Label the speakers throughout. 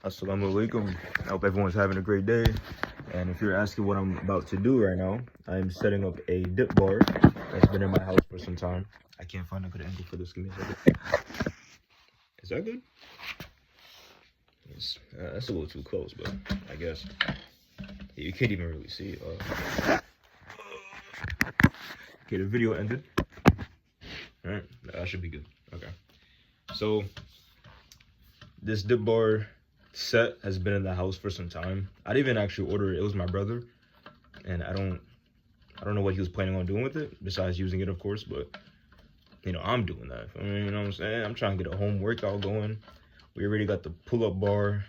Speaker 1: Assalamu alaikum. I hope everyone's having a great day. And if you're asking what I'm about to do right now, I'm setting up a dip bar that's been in my house for some time. I can't find a good angle for this. Give me a second. Is that good? That's a little too close, but I guess you can't even really see. Okay, the video ended. All right, that should be good. Okay, so this dip bar set has been in the house for some time. I didn't even actually order it. It was my brother, and I don't know what he was planning on doing with it besides using it, of course. But you know, I'm doing that. I mean, you know what I'm saying? I'm trying to get a home workout going. We already got the pull-up bar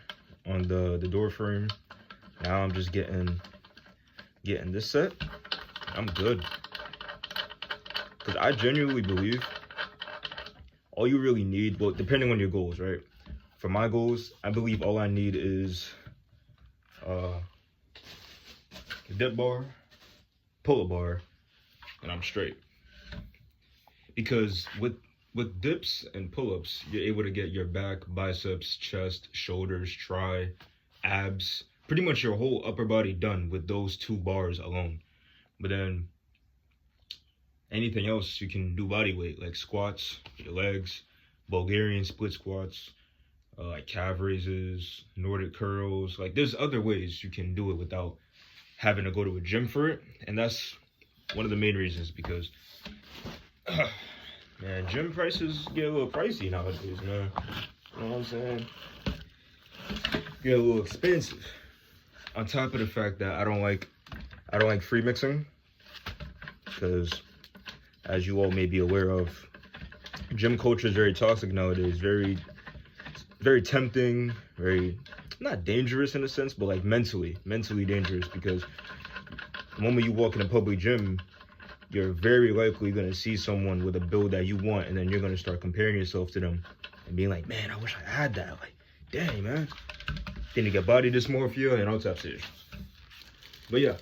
Speaker 1: on the door frame. Now I'm just getting this set. I'm good. Because I genuinely believe all you really need, well, depending on your goals, right? For my goals, I believe all I need is a dip bar, pull-up bar, and I'm straight. Because with dips and pull-ups, you're able to get your back, biceps, chest, shoulders, tri, abs, pretty much your whole upper body done with those 2 bars alone. But then anything else, you can do body weight, like squats, your legs, Bulgarian split squats, like calf raises, Nordic curls. Like there's other ways you can do it without having to go to a gym for it. And that's one of the main reasons, because man, gym prices get a little pricey nowadays, man. You know what I'm saying? Get a little expensive. On top of the fact that I don't like free mixing, because as you all may be aware of, gym culture is very toxic nowadays. Very tempting, very not dangerous in a sense, but like mentally dangerous, because the moment you walk in a public gym, you're very likely going to see someone with a build that you want, and then you're going to start comparing yourself to them and being like, man, I wish I had that. Like, dang, man. Then you get body dysmorphia and all types of issues. But yeah,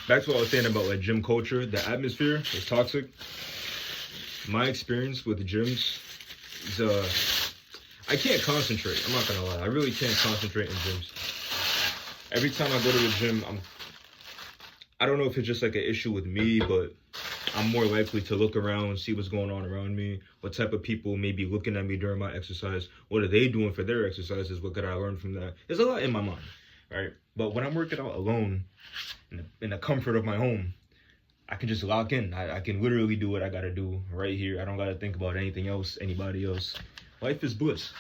Speaker 1: back to what I was saying about like gym culture. The atmosphere is toxic. My experience with the gyms is, I can't concentrate. I'm not going to lie. I really can't concentrate in gyms. Every time I go to the gym, I don't know if it's just like an issue with me, but I'm more likely to look around, see what's going on around me, what type of people may be looking at me during my exercise, what are they doing for their exercises, what could I learn from that? There's a lot in my mind, right? But when I'm working out alone, in the comfort of my home, I can just lock in. I can literally do what I gotta do right here. I don't gotta think about anything else, anybody else. Life is bliss.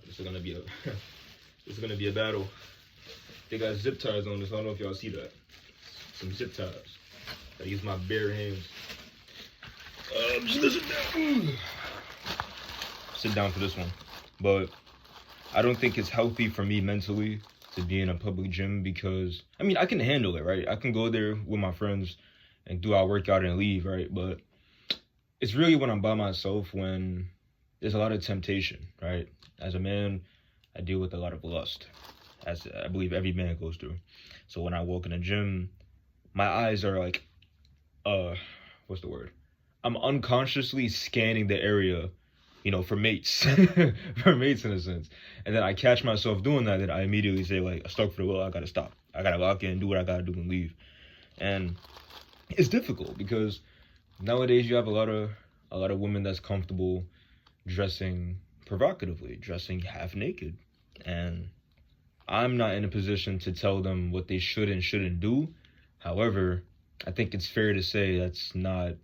Speaker 1: This is gonna be a battle. They got zip ties on this. I don't know if y'all see that. Some zip ties. I use my bare hands. Just listen down. Sit down for this one. But I don't think it's healthy for me mentally to be in a public gym, because I mean, I can handle it, right? I can go there with my friends and do our workout and leave, right? But it's really when I'm by myself, when there's a lot of temptation, right? As a man, I deal with a lot of lust, as I believe every man goes through. So when I walk in a gym, my eyes are like, what's the word? I'm unconsciously scanning the area, you know, for mates, for mates in a sense. And then I catch myself doing that, and I immediately say like, astaghfirullah, I gotta stop. I gotta lock in, do what I gotta do, and leave. And it's difficult because nowadays you have a lot of women that's comfortable dressing provocatively, dressing half naked. And I'm not in a position to tell them what they should and shouldn't do. However, I think it's fair to say it's not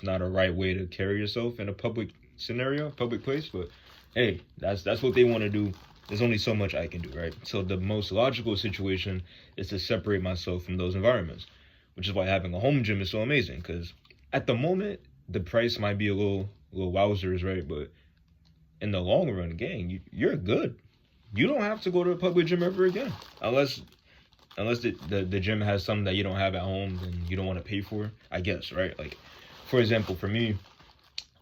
Speaker 1: a right way to carry yourself in a public scenario, public place. But hey, that's what they want to do. There's only so much I can do, right? So the most logical situation is to separate myself from those environments, which is why having a home gym is so amazing. Because at the moment, the price might be a little wowzers, right? But in the long run, gang, you're good. You don't have to go to a public gym ever again, unless the gym has something that you don't have at home and you don't want to pay for, I guess, right? Like, for example, for me,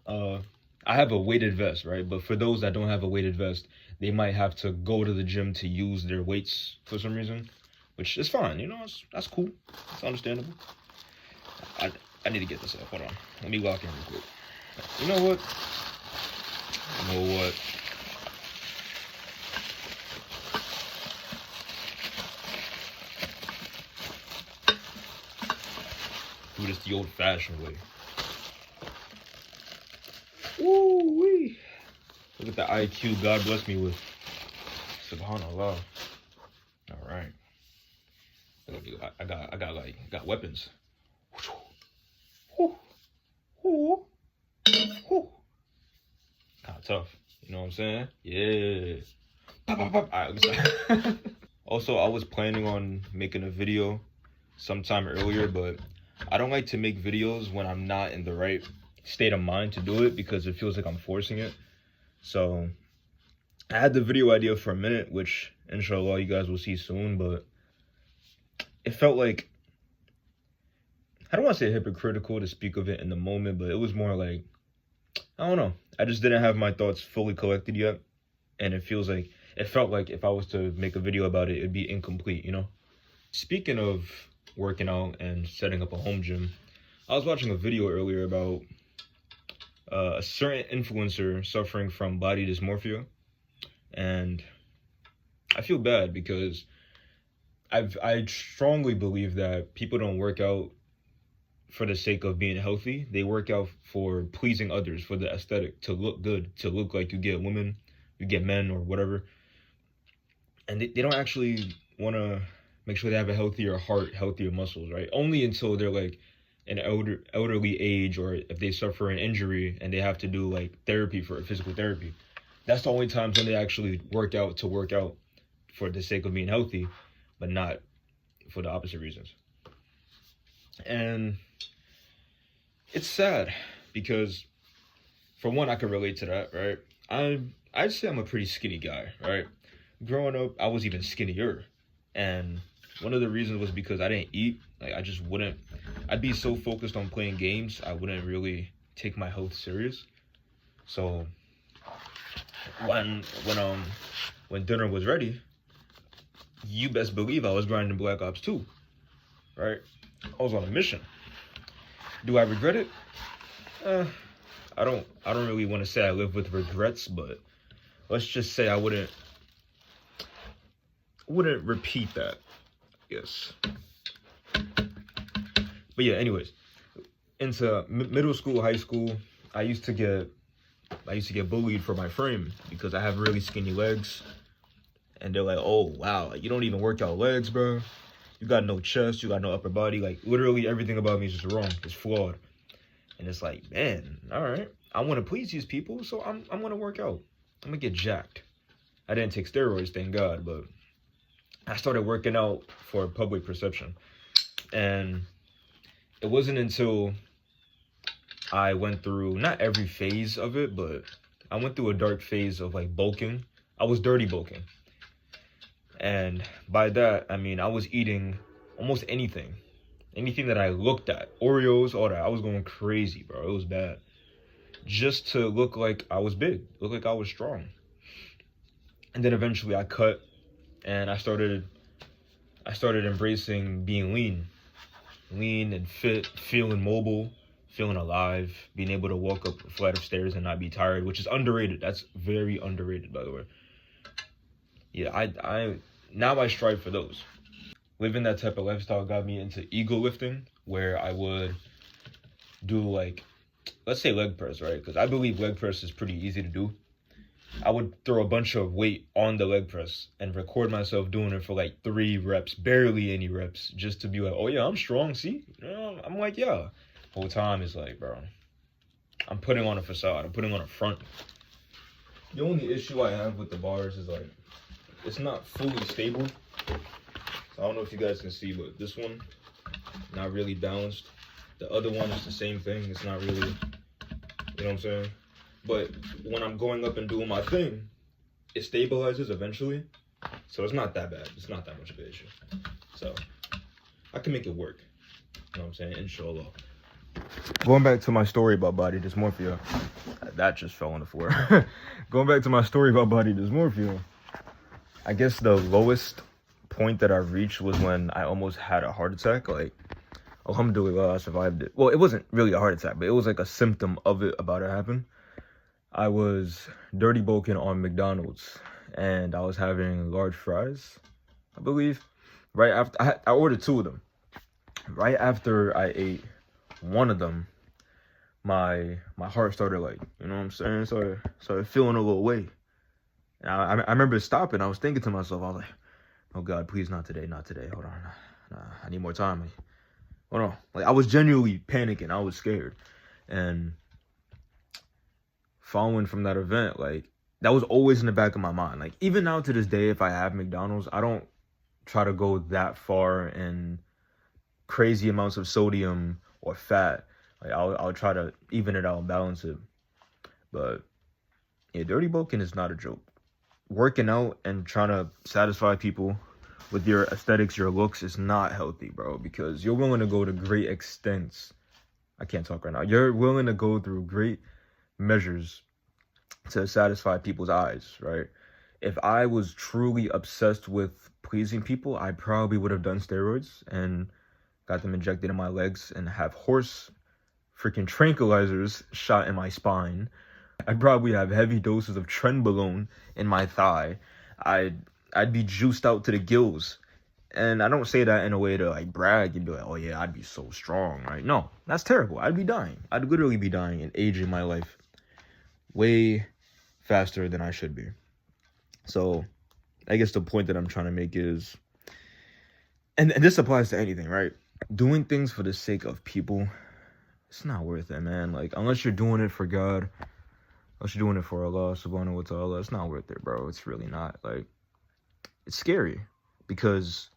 Speaker 1: I have a weighted vest, right? But for those that don't have a weighted vest, they might have to go to the gym to use their weights for some reason, which is fine, you know, that's cool. It's understandable. I need to get this up. Hold on. Let me lock in real quick. You know what? do this the old-fashioned way. Woo-wee. Look at the IQ God bless me with. Subhanallah. All right. I got weapons. Kind of tough. You know what I'm saying? Yeah. Pop, pop, pop. All right, also, I was planning on making a video sometime earlier, but I don't like to make videos when I'm not in the right state of mind to do it because it feels like I'm forcing it. So I had the video idea for a minute, which inshallah you guys will see soon, but it felt like, I don't want to say hypocritical to speak of it in the moment, but it was more like, I don't know. I just didn't have my thoughts fully collected yet. And it felt like if I was to make a video about it, it'd be incomplete, you know? Speaking of working out and setting up a home gym, I was watching a video earlier about a certain influencer suffering from body dysmorphia. And I feel bad because I strongly believe that people don't work out for the sake of being healthy. They work out for pleasing others, for the aesthetic, to look good, to look like you get women, you get men or whatever. And they don't actually want to make sure they have a healthier heart, healthier muscles, right? Only until they're like an elderly age, or if they suffer an injury and they have to do like therapy for physical therapy. That's the only times when they actually work out for the sake of being healthy, but not for the opposite reasons. And it's sad because, for one, I can relate to that, right? I'd say I'm a pretty skinny guy, right? Growing up, I was even skinnier. And one of the reasons was because I didn't eat. Like, I'd be so focused on playing games, I wouldn't really take my health serious. So when dinner was ready, you best believe I was grinding Black Ops 2, right? I was on a mission. Do I regret it? I don't really want to say I live with regrets, but let's just say I wouldn't repeat that. Yes. But yeah, anyways, into middle school, high school, I used to get bullied for my frame because I have really skinny legs. And they're like, oh, wow, you don't even work out legs, bro. You got no chest, you got no upper body. Like, literally everything about me is just wrong. It's flawed. And it's like, man, all right. I want to please these people, so I'm going to work out. I'm going to get jacked. I didn't take steroids, thank God, but I started working out for public perception. And it wasn't until I went through, not every phase of it, but I went through a dark phase of like bulking. I was dirty bulking. And by that, I mean, I was eating almost anything that I looked at, Oreos, all that. I was going crazy, bro. It was bad. Just to look like I was big, look like I was strong. And then eventually I cut and I started embracing being lean and fit, feeling mobile, feeling alive, being able to walk up a flight of stairs and not be tired, which is underrated. That's very underrated, by the way. Yeah, I strive for those. Living that type of lifestyle got me into ego lifting, where I would do like, let's say leg press, right? Because I believe leg press is pretty easy to do. I would throw a bunch of weight on the leg press and record myself doing it for like 3 reps, barely any reps, just to be like, oh yeah, I'm strong, see? I'm like, yeah. Whole time is like, bro, I'm putting on a facade, I'm putting on a front. The only issue I have with the bars is like, it's not fully stable. So I don't know if you guys can see, but this one, not really balanced. The other one is the same thing. It's not really, you know what I'm saying? But when I'm going up and doing my thing, it stabilizes eventually. So it's not that bad. It's not that much of an issue. So I can make it work. You know what I'm saying? Inshallah. Going back to my story about body dysmorphia. That just fell on the floor. Going back to my story about body dysmorphia. I guess the lowest point that I reached was when I almost had a heart attack. Like, alhamdulillah, I survived it. Well, it wasn't really a heart attack, but it was like a symptom of it about to happen. I was dirty bulking on McDonald's, and I was having large fries, I believe. Right after, I ordered 2 of them. Right after I ate one of them, my heart started like, you know what I'm saying? Started feeling a little way. And I remember stopping. I was thinking to myself, I was like, oh God, please not today, not today. Hold on, nah, I need more time. Like, hold on. Like I was genuinely panicking. I was scared. And following from that event, like that was always in the back of my mind. Like even now to this day, if I have McDonald's, I don't try to go that far in crazy amounts of sodium or fat. Like I'll try to even it out and balance it. But yeah, dirty bulking is not a joke. Working out and trying to satisfy people with your aesthetics, your looks is not healthy, bro, because you're willing to go to great extents. I can't talk right now. You're willing to go through great measures to satisfy people's eyes, right? If I was truly obsessed with pleasing people, I probably would have done steroids and got them injected in my legs and have horse freaking tranquilizers shot in my spine. I'd probably have heavy doses of trenbolone in my thigh. I'd be juiced out to the gills. And I don't say that in a way to like brag and be like, oh yeah, I'd be so strong, right? No, that's terrible. I'd be dying. I'd literally be dying and aging my life way faster than I should be. So I guess the point that I'm trying to make is, and this applies to anything, right? Doing things for the sake of people, it's not worth it, man. Like, unless you're doing it for God, unless you're doing it for Allah subhanahu wa ta'ala, it's not worth it, bro. It's really not. Like, it's scary because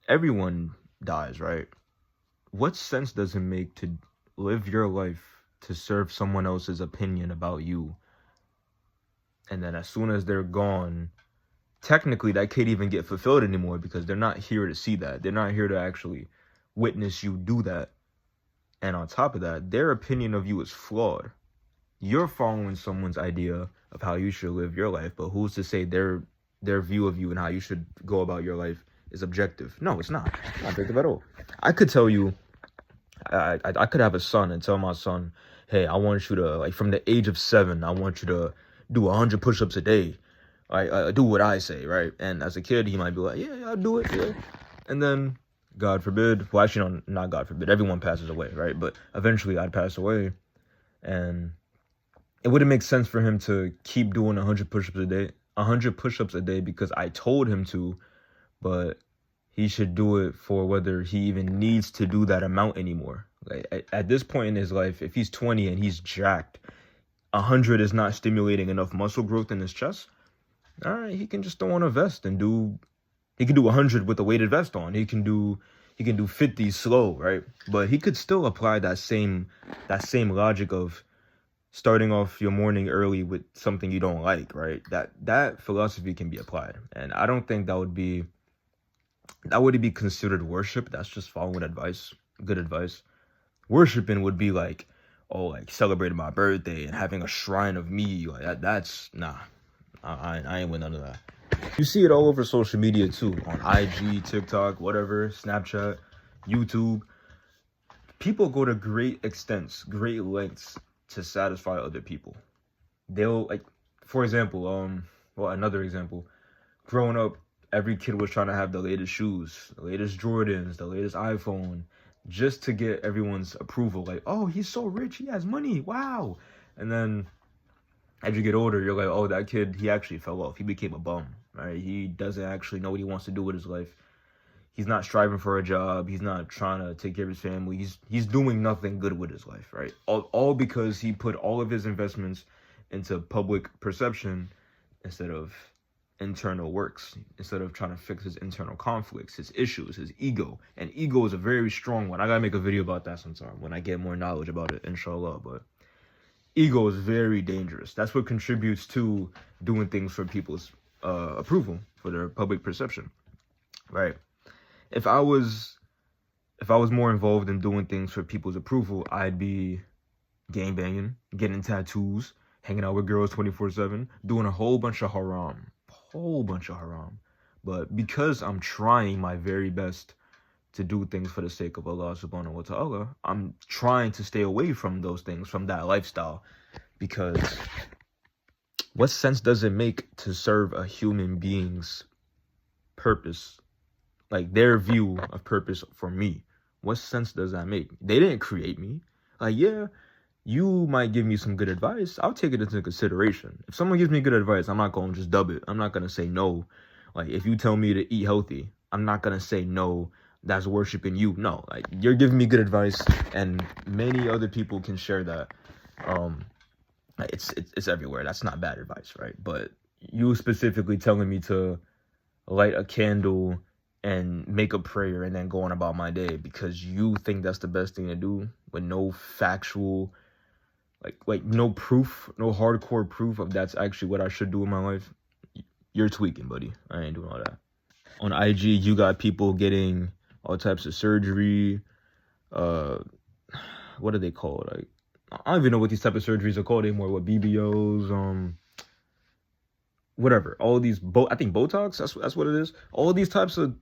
Speaker 1: everyone dies, right? What sense does it make to live your life to serve someone else's opinion about you? And then as soon as they're gone, technically that can't even get fulfilled anymore because they're not here to see that. They're not here to actually witness you do that. And on top of that, their opinion of you is flawed. You're following someone's idea of how you should live your life, but who's to say their view of you and how you should go about your life is objective? No, it's not. It's not objective at all. I could tell you, I could have a son and tell my son, hey, I want you to, like, from the age of 7, I want you to do 100 push-ups a day. Do what I say, right? And as a kid, he might be like, yeah, I'll do it, yeah. And then, God forbid, well, actually, no, not God forbid, everyone passes away, right? But eventually, I'd pass away, and it wouldn't make sense for him to keep doing 100 push-ups a day, because I told him to, but he should do it for whether he even needs to do that amount anymore. Like, at this point in his life, if he's 20 and he's jacked, 100 is not stimulating enough muscle growth in his chest. All right, he can just throw on a vest and he can do 100 with a weighted vest on. He can do 50 slow, right? But he could still apply that same logic of starting off your morning early with something you don't like, right? That philosophy can be applied. And I don't think that would be considered worship. That's just following advice, good advice. Worshiping would be like, oh, like celebrating my birthday and having a shrine of me. Like that's nah. I ain't with none of that. You see it all over social media too, on IG, TikTok, whatever, Snapchat, YouTube. People go to great extents, great lengths to satisfy other people. They'll, like, for example, another example, growing up, every kid was trying to have the latest shoes, the latest Jordans, the latest iPhone, just to get everyone's approval. Like, oh, he's so rich, he has money, wow. And then as you get older, you're like, oh, that kid, he actually fell off. He became a bum, right? He doesn't actually know what he wants to do with his life. He's not striving for a job. He's not trying to take care of his family. He's doing nothing good with his life, right? All because he put all of his investments into public perception instead of internal works, instead of trying to fix his internal conflicts, his issues, his ego. And ego is a very strong one. I gotta make a video about that sometime when I get more knowledge about it, inshallah. But ego is very dangerous. That's what contributes to doing things for people's approval, for their public perception, right? If I was more involved in doing things for people's approval, I'd be gangbanging, getting tattoos, hanging out with girls 24/7, doing a whole bunch of haram. But because I'm trying my very best to do things for the sake of Allah subhanahu wa ta'ala, I'm trying to stay away from those things, from that lifestyle, because what sense does it make to serve a human being's purpose, like their view of purpose for me? What sense does that make? They didn't create me. Like, yeah, you might give me some good advice. I'll take it into consideration. If someone gives me good advice, I'm not going to just dub it. I'm not going to say no. Like, if you tell me to eat healthy, I'm not going to say no. That's worshiping you. No, like, you're giving me good advice, and many other people can share that. It's everywhere. That's not bad advice, right? But you specifically telling me to light a candle and make a prayer and then go on about my day because you think that's the best thing to do with no factual, like no proof, no hardcore proof of that's actually what I should do in my life. You're tweaking, buddy. I ain't doing all that. On IG, you got people getting all types of surgery. What do they call it? Like, I don't even know what these type of surgeries are called anymore. What, BBLs, whatever. All these, I think Botox, that's what it is. All these types of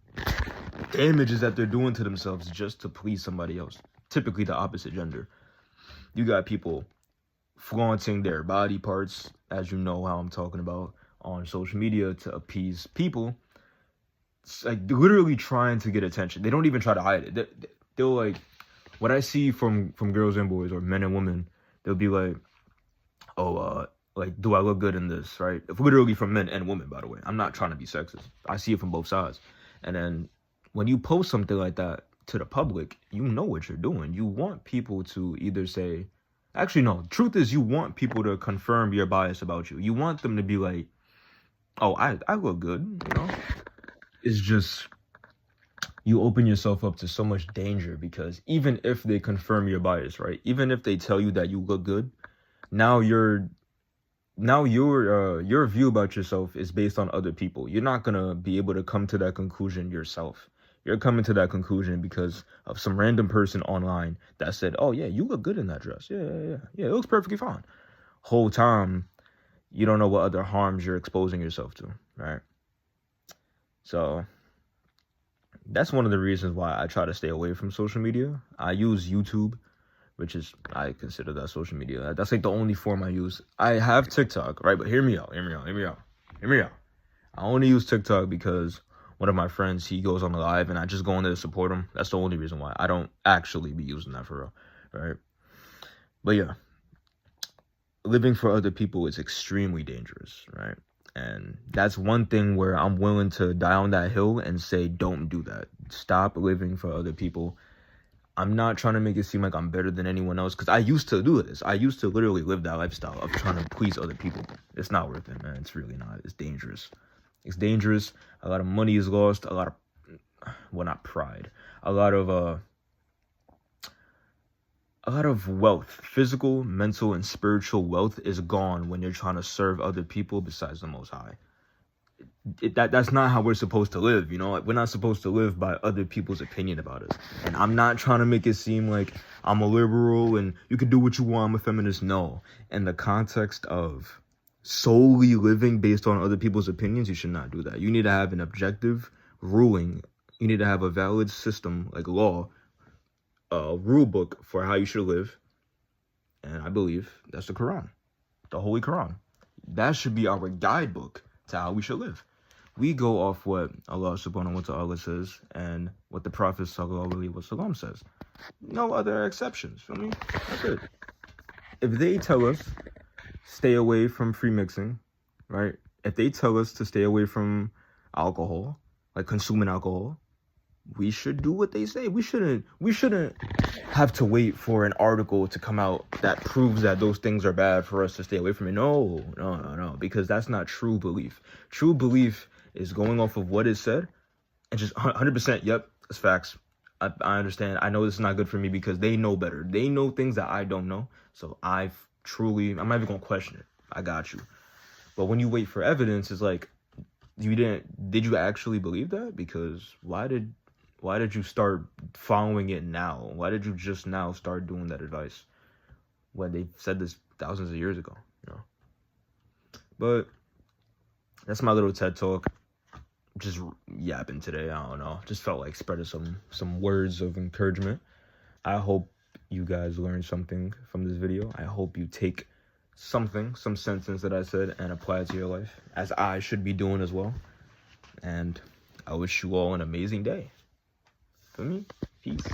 Speaker 1: damages that they're doing to themselves just to please somebody else, typically the opposite gender. You got people flaunting their body parts, as you know how I'm talking about, on social media to appease people. It's like literally trying to get attention. They don't even try to hide it. They'll like, what I see from girls and boys, or men and women, they'll be like, oh, like, do I look good in this, right? If literally from men and women, by the way. I'm not trying to be sexist. I see it from both sides. And then when you post something like that to the public, you know what you're doing. You want people to either say, actually, no, truth is you want people to confirm your bias about you. You want them to be like, oh, I look good, you know? It's just, you open yourself up to so much danger because even if they confirm your bias, right? Even if they tell you that you look good, now your view about yourself is based on other people. You're not gonna be able to come to that conclusion yourself. You're coming to that conclusion because of some random person online that said, oh yeah, you look good in that dress. Yeah, it looks perfectly fine. Whole time, you don't know what other harms you're exposing yourself to, right? So that's one of the reasons why I try to stay away from social media. I use YouTube, which is, I consider that social media. That's like the only form I use. I have TikTok, right? But hear me out. I only use TikTok because one of my friends, he goes on the live and I just go in there to support him. That's the only reason why. I don't actually be using that for real, right? But yeah, living for other people is extremely dangerous, right? And that's one thing where I'm willing to die on that hill and say, don't do that. Stop living for other people. I'm not trying to make it seem like I'm better than anyone else, because I used to do this. I used to literally live that lifestyle of trying to please other people. It's not worth it, man. It's really not. It's dangerous. It's dangerous. A lot of money is lost. A lot of, well, not pride. A lot of wealth, physical, mental, and spiritual wealth is gone when you're trying to serve other people besides the Most High. That's not how we're supposed to live, you know? Like, we're not supposed to live by other people's opinion about us. And I'm not trying to make it seem like I'm a liberal and you can do what you want, I'm a feminist. No. In the context of solely living based on other people's opinions, you should not do that. You need to have an objective ruling. You need to have a valid system, like law, rule book for how you should live. And I believe that's the Quran, the Holy Quran. That should be our guidebook to how we should live. We go off what Allah subhanahu wa ta'ala says and what the Prophet sallallahu alaihi wasallam says. No other exceptions, feel me? That's it. If they tell us stay away from free mixing, right? If they tell us to stay away from alcohol, like consuming alcohol, we should do what they say. We shouldn't have to wait for an article to come out that proves that those things are bad for us to stay away from it. No, because that's not true belief. True belief is going off of what is said and just 100%, yep, it's facts. I understand. I know this is not good for me because they know better. They know things that I don't know. So I'm not even going to question it. I got you. But when you wait for evidence, it's like, did you actually believe that? Because why did you start following it now? Why did you just now start doing that advice when they said this thousands of years ago, you know? But that's my little TED talk. Just yapping today. I don't know. Just felt like spreading some words of encouragement. I hope you guys learned something from this video. I hope you take some sentence that I said and apply it to your life, as I should be doing as well. And I wish you all an amazing day. For me, peace.